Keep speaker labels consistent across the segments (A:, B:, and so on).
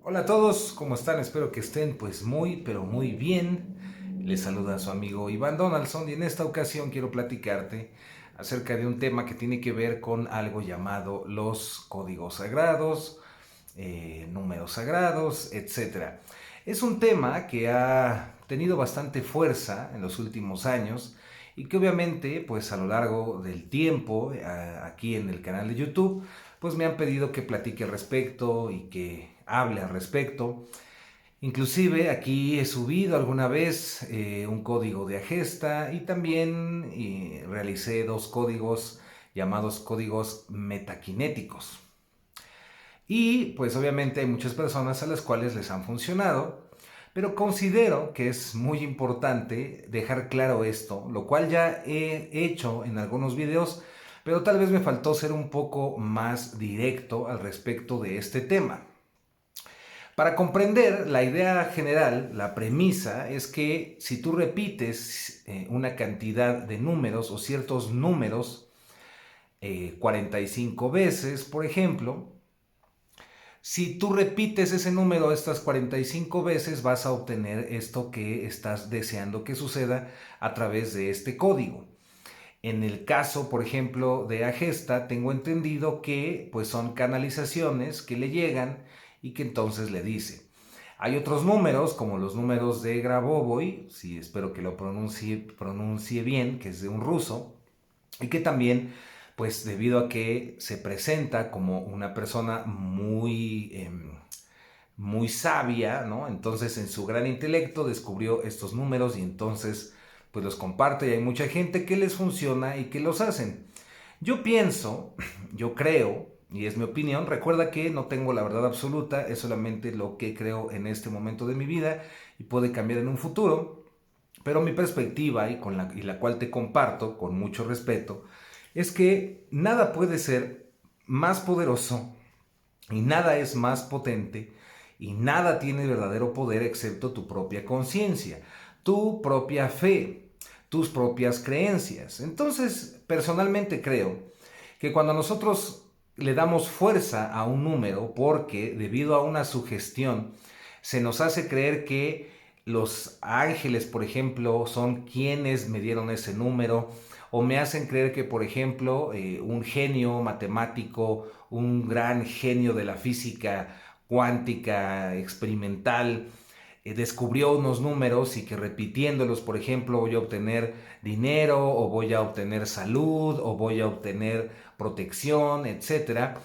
A: Hola a todos, ¿cómo están? Espero que estén pues muy, pero muy bien. Les saluda su amigo Iván Donaldson y en esta ocasión quiero platicarte acerca de un tema que tiene que ver con algo llamado los códigos sagrados, números sagrados, etcétera. Es un tema que ha tenido bastante fuerza en los últimos años y que obviamente pues a lo largo del tiempo aquí en el canal de YouTube pues me han pedido que platique al respecto y que hable al respecto. Inclusive aquí he subido alguna vez un código de Agesta y también realicé dos códigos llamados códigos metaquinéticos. Y pues obviamente hay muchas personas a las cuales les han funcionado, pero considero que es muy importante dejar claro esto, lo cual ya he hecho en algunos videos, pero tal vez me faltó ser un poco más directo al respecto de este tema. Para comprender la idea general, la premisa es que si tú repites una cantidad de números o ciertos números 45 veces, por ejemplo, si tú repites ese número estas 45 veces, vas a obtener esto que estás deseando que suceda a través de este código. En el caso, por ejemplo, de Agesta, tengo entendido que pues son canalizaciones que le llegan y que entonces le dice. Hay otros números, como los números de Grabovoi, si espero que lo pronuncie bien, que es de un ruso, y que también, pues debido a que se presenta como una persona muy sabia, ¿no? Entonces en su gran intelecto descubrió estos números y entonces pues los comparte y hay mucha gente que les funciona y que los hacen. Yo pienso, yo creo, y es mi opinión, recuerda que no tengo la verdad absoluta, es solamente lo que creo en este momento de mi vida y puede cambiar en un futuro, pero mi perspectiva y la cual te comparto con mucho respeto, es que nada puede ser más poderoso y nada es más potente y nada tiene verdadero poder excepto tu propia conciencia, tu propia fe, tus propias creencias. Entonces, personalmente creo que cuando nosotros le damos fuerza a un número porque debido a una sugestión se nos hace creer que los ángeles, por ejemplo, son quienes me dieron ese número, o me hacen creer que, por ejemplo, un genio matemático, un gran genio de la física cuántica experimental, descubrió unos números y que repitiéndolos, por ejemplo, voy a obtener dinero o voy a obtener salud o voy a obtener protección, etcétera.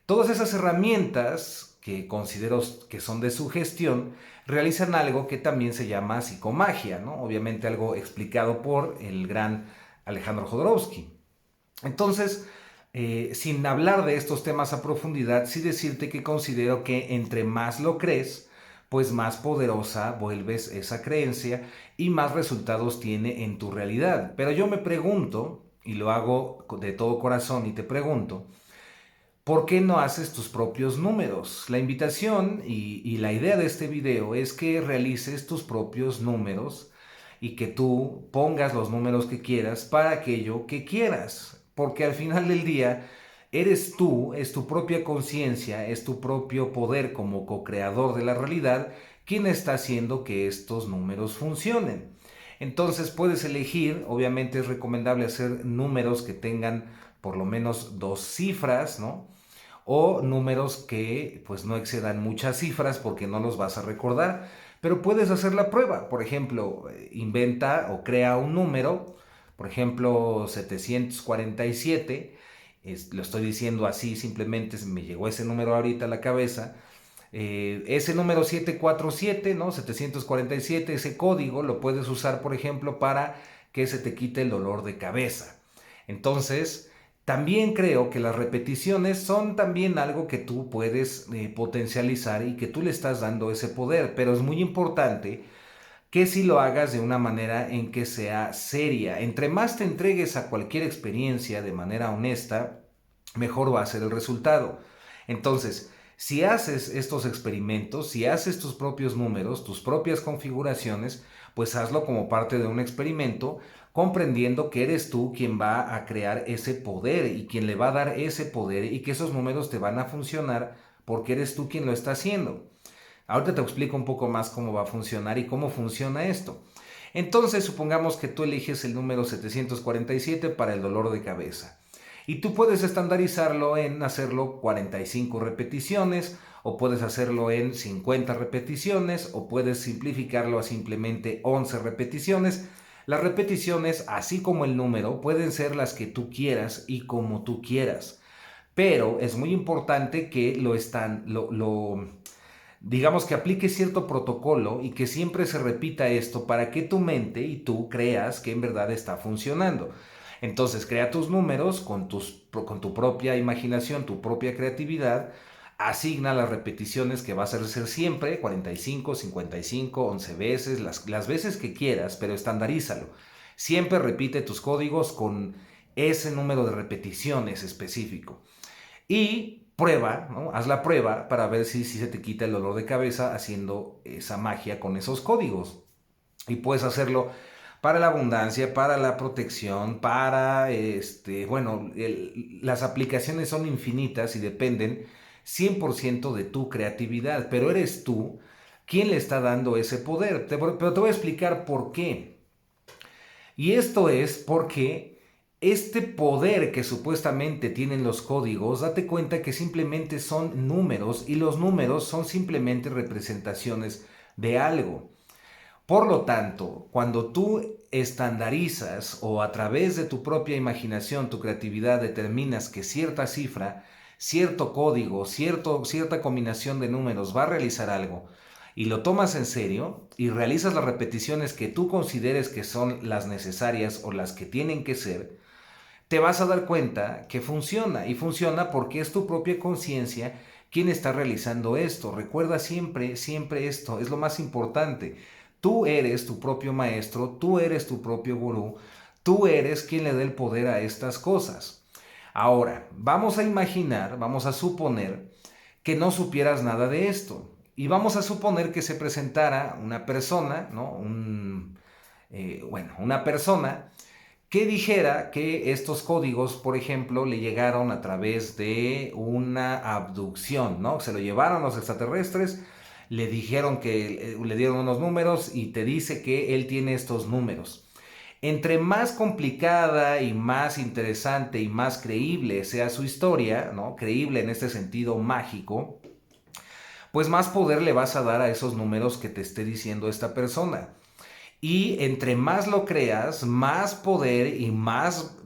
A: Todas esas herramientas que considero que son de sugestión realizan algo que también se llama psicomagia, ¿no? Obviamente algo explicado por el gran Alejandro Jodorowsky. Entonces, sin hablar de estos temas a profundidad, sí decirte que considero que entre más lo crees, pues más poderosa vuelves esa creencia y más resultados tiene en tu realidad. Pero yo me pregunto, y lo hago de todo corazón y te pregunto, ¿por qué no haces tus propios números? La invitación y la idea de este video es que realices tus propios números y que tú pongas los números que quieras para aquello que quieras. Porque al final del día eres tú, es tu propia conciencia, es tu propio poder como co-creador de la realidad quien está haciendo que estos números funcionen. Entonces puedes elegir, obviamente es recomendable hacer números que tengan por lo menos dos cifras, ¿no? O números que pues no excedan muchas cifras porque no los vas a recordar, pero puedes hacer la prueba. Por ejemplo, inventa o crea un número, por ejemplo 747, lo estoy diciendo así, simplemente me llegó ese número ahorita a la cabeza. Ese número 747, ¿no? 747, ese código lo puedes usar, por ejemplo, para que se te quite el dolor de cabeza. Entonces, también creo que las repeticiones son también algo que tú puedes potencializar y que tú le estás dando ese poder, pero es muy importante que si lo hagas de una manera en que sea seria. Entre más te entregues a cualquier experiencia de manera honesta, mejor va a ser el resultado. Entonces, si haces estos experimentos, si haces tus propios números, tus propias configuraciones, pues hazlo como parte de un experimento, comprendiendo que eres tú quien va a crear ese poder y quien le va a dar ese poder y que esos números te van a funcionar porque eres tú quien lo está haciendo. Ahorita te explico un poco más cómo va a funcionar y cómo funciona esto. Entonces, supongamos que tú eliges el número 747 para el dolor de cabeza. Y tú puedes estandarizarlo en hacerlo 45 repeticiones, o puedes hacerlo en 50 repeticiones, o puedes simplificarlo a simplemente 11 repeticiones. Las repeticiones, así como el número, pueden ser las que tú quieras y como tú quieras. Pero es muy importante que digamos que aplique cierto protocolo y que siempre se repita esto para que tu mente y tú creas que en verdad está funcionando. Entonces crea tus números con tu propia imaginación, tu propia creatividad, asigna las repeticiones que vas a hacer siempre, 45, 55, 11 veces, las veces que quieras, pero estandarízalo. Siempre repite tus códigos con ese número de repeticiones específico. Y prueba, ¿no? Haz la prueba para ver si se te quita el dolor de cabeza haciendo esa magia con esos códigos. Y puedes hacerlo para la abundancia, para la protección, para, las aplicaciones son infinitas y dependen 100% de tu creatividad, pero eres tú quien le está dando ese poder. Pero te voy a explicar por qué. Y esto es porque este poder que supuestamente tienen los códigos, date cuenta que simplemente son números y los números son simplemente representaciones de algo. Por lo tanto, cuando tú estandarizas o a través de tu propia imaginación, tu creatividad, determinas que cierta cifra, cierto código, cierta combinación de números va a realizar algo y lo tomas en serio y realizas las repeticiones que tú consideres que son las necesarias o las que tienen que ser, te vas a dar cuenta que funciona y funciona porque es tu propia conciencia quien está realizando esto. Recuerda siempre, siempre esto, es lo más importante. Tú eres tu propio maestro, tú eres tu propio gurú, tú eres quien le da el poder a estas cosas. Ahora, vamos a imaginar, vamos a suponer que no supieras nada de esto. Y vamos a suponer que se presentara una persona, ¿no? Una persona que dijera que estos códigos, por ejemplo, le llegaron a través de una abducción, ¿no? Se lo llevaron los extraterrestres, le dijeron que le dieron unos números y te dice que él tiene estos números. Entre más complicada y más interesante y más creíble sea su historia, ¿no? Creíble en este sentido mágico, pues más poder le vas a dar a esos números que te esté diciendo esta persona. Y entre más lo creas, más poder y más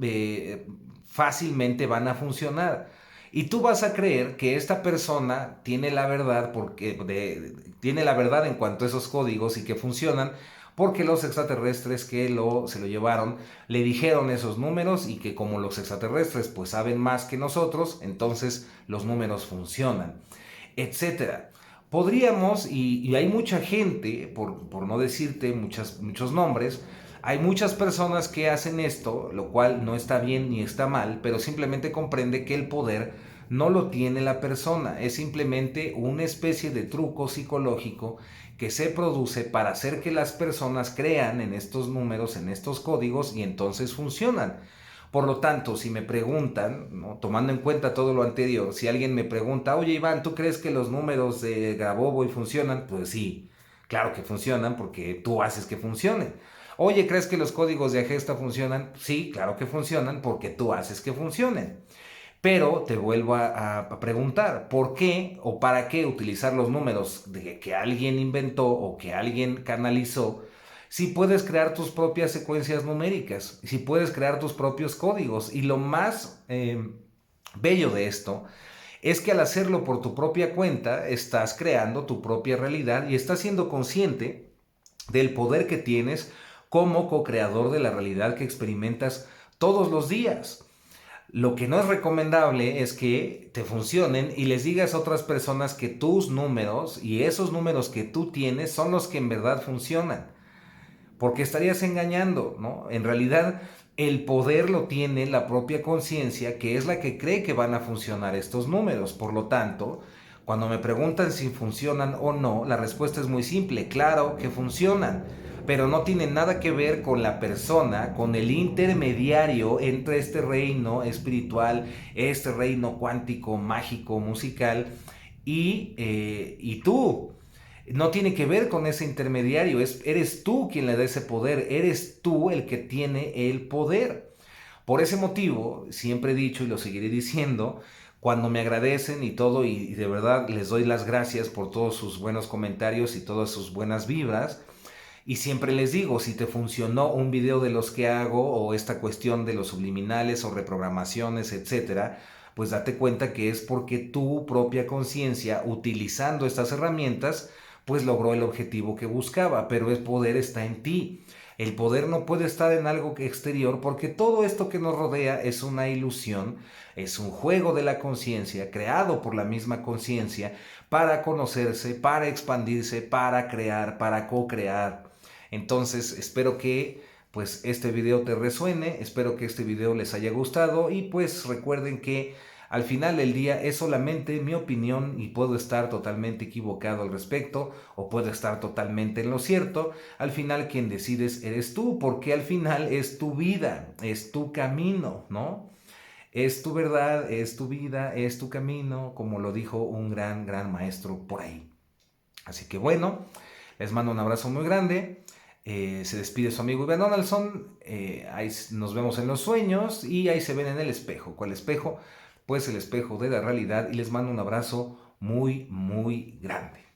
A: fácilmente van a funcionar. Y tú vas a creer que esta persona tiene la verdad tiene la verdad en cuanto a esos códigos y que funcionan porque los extraterrestres se lo llevaron le dijeron esos números y que como los extraterrestres pues saben más que nosotros, entonces los números funcionan, etcétera. Podríamos, y hay mucha gente, por no decirte muchos nombres, hay muchas personas que hacen esto, lo cual no está bien ni está mal, pero simplemente comprende que el poder no lo tiene la persona, es simplemente una especie de truco psicológico que se produce para hacer que las personas crean en estos números, en estos códigos y entonces funcionan. Por lo tanto, si me preguntan, ¿no? Tomando en cuenta todo lo anterior, si alguien me pregunta, oye Iván, ¿tú crees que los números de Grabovoi funcionan? Pues sí, claro que funcionan porque tú haces que funcionen. Oye, ¿crees que los códigos de Agesta funcionan? Sí, claro que funcionan porque tú haces que funcionen. Pero te vuelvo a preguntar, ¿por qué o para qué utilizar los números que alguien inventó o que alguien canalizó si puedes crear tus propias secuencias numéricas, si puedes crear tus propios códigos? Y lo más bello de esto es que al hacerlo por tu propia cuenta, estás creando tu propia realidad y estás siendo consciente del poder que tienes como co-creador de la realidad que experimentas todos los días. Lo que no es recomendable es que te funcionen y les digas a otras personas que tus números y esos números que tú tienes son los que en verdad funcionan, porque estarías engañando, ¿no? En realidad, el poder lo tiene la propia conciencia, que es la que cree que van a funcionar estos números. Por lo tanto, cuando me preguntan si funcionan o no, la respuesta es muy simple: claro que funcionan, pero no tiene nada que ver con la persona, con el intermediario entre este reino espiritual, este reino cuántico, mágico, musical y tú. No tiene que ver con ese intermediario, eres tú quien le da ese poder, eres tú el que tiene el poder. Por ese motivo, siempre he dicho y lo seguiré diciendo, cuando me agradecen y todo, y de verdad les doy las gracias por todos sus buenos comentarios y todas sus buenas vibras, y siempre les digo, si te funcionó un video de los que hago o esta cuestión de los subliminales o reprogramaciones, etcétera, pues date cuenta que es porque tu propia conciencia, utilizando estas herramientas, pues logró el objetivo que buscaba, pero el poder está en ti. El poder no puede estar en algo exterior porque todo esto que nos rodea es una ilusión, es un juego de la conciencia creado por la misma conciencia para conocerse, para expandirse, para crear, para co-crear. Entonces espero que pues este video te resuene, espero que este video les haya gustado y pues recuerden que al final del día es solamente mi opinión y puedo estar totalmente equivocado al respecto o puedo estar totalmente en lo cierto. Al final quien decides eres tú, porque al final es tu vida, es tu camino, ¿no? Es tu verdad, es tu vida, es tu camino, como lo dijo un gran maestro por ahí. Así que bueno, les mando un abrazo muy grande. Se despide su amigo Iván Donaldson. Ahí nos vemos en los sueños y ahí se ven en el espejo. ¿Cuál espejo? Pues el espejo de la realidad. Y les mando un abrazo muy grande.